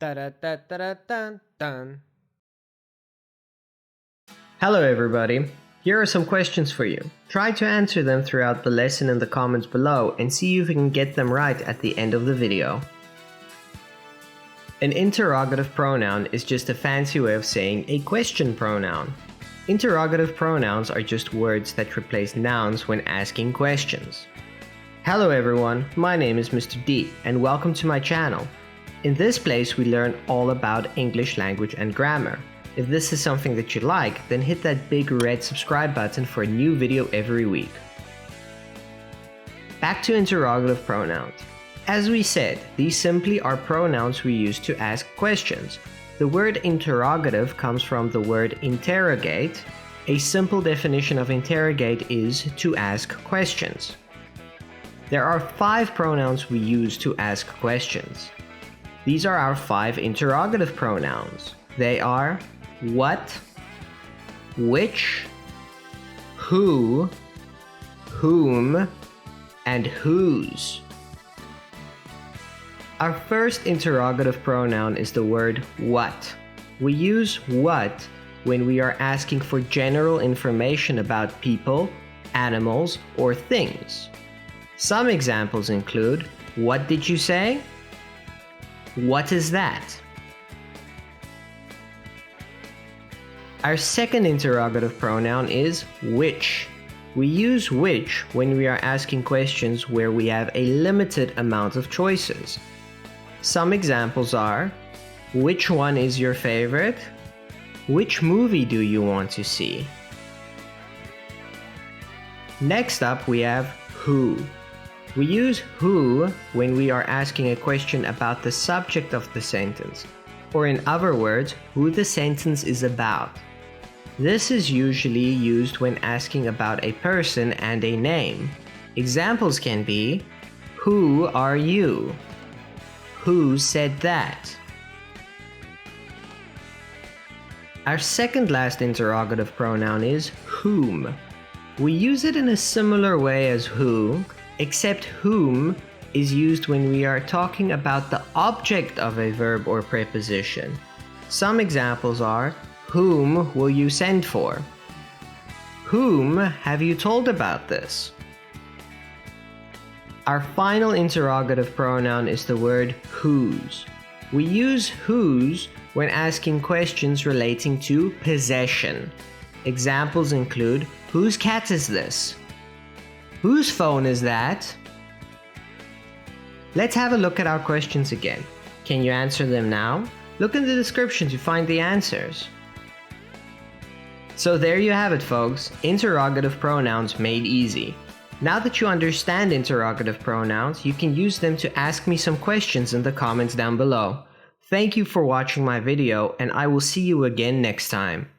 Da-da-da-da-da-dun-dun. Hello everybody, here are some questions for you. Try to answer them throughout the lesson in the comments below and see if you can get them right at the end of the video. An interrogative pronoun is just a fancy way of saying a question pronoun. Interrogative pronouns are just words that replace nouns when asking questions. Hello everyone, my name is Mr.D and welcome to my channel. In this place we learn all about English language and grammar. If this is something that you like, then hit that big red subscribe button for a new video every week. Back to interrogative pronouns. As we said, these simply are pronouns we use to ask questions. The word interrogative comes from the word interrogate. A simple definition of interrogate is to ask questions. There are 5 pronouns we use to ask questions. These are our 5 interrogative pronouns. They are what, which, who, whom, and whose. Our first interrogative pronoun is the word what. We use what when we are asking for general information about people, animals, or things. Some examples include, what did you say? What is that? Our second interrogative pronoun is which. We use which when we are asking questions where we have a limited amount of choices. Some examples are, which one is your favorite? Which movie do you want to see? Next up we have who. We use who when we are asking a question about the subject of the sentence, or in other words, who the sentence is about. This is usually used when asking about a person and a name. Examples can be, who are you? Who said that? Our second last interrogative pronoun is whom. We use it in a similar way as who, except whom is used when we are talking about the object of a verb or preposition. Some examples are, whom will you send for? Whom have you told about this? Our final interrogative pronoun is the word whose. We use whose when asking questions relating to possession. Examples include, whose cat is this? Whose phone is that? Let's have a look at our questions again. Can you answer them now? Look in the description to find the answers. So there you have it, folks. Interrogative pronouns made easy. Now that you understand interrogative pronouns, you can use them to ask me some questions in the comments down below. Thank you for watching my video, and I will see you again next time.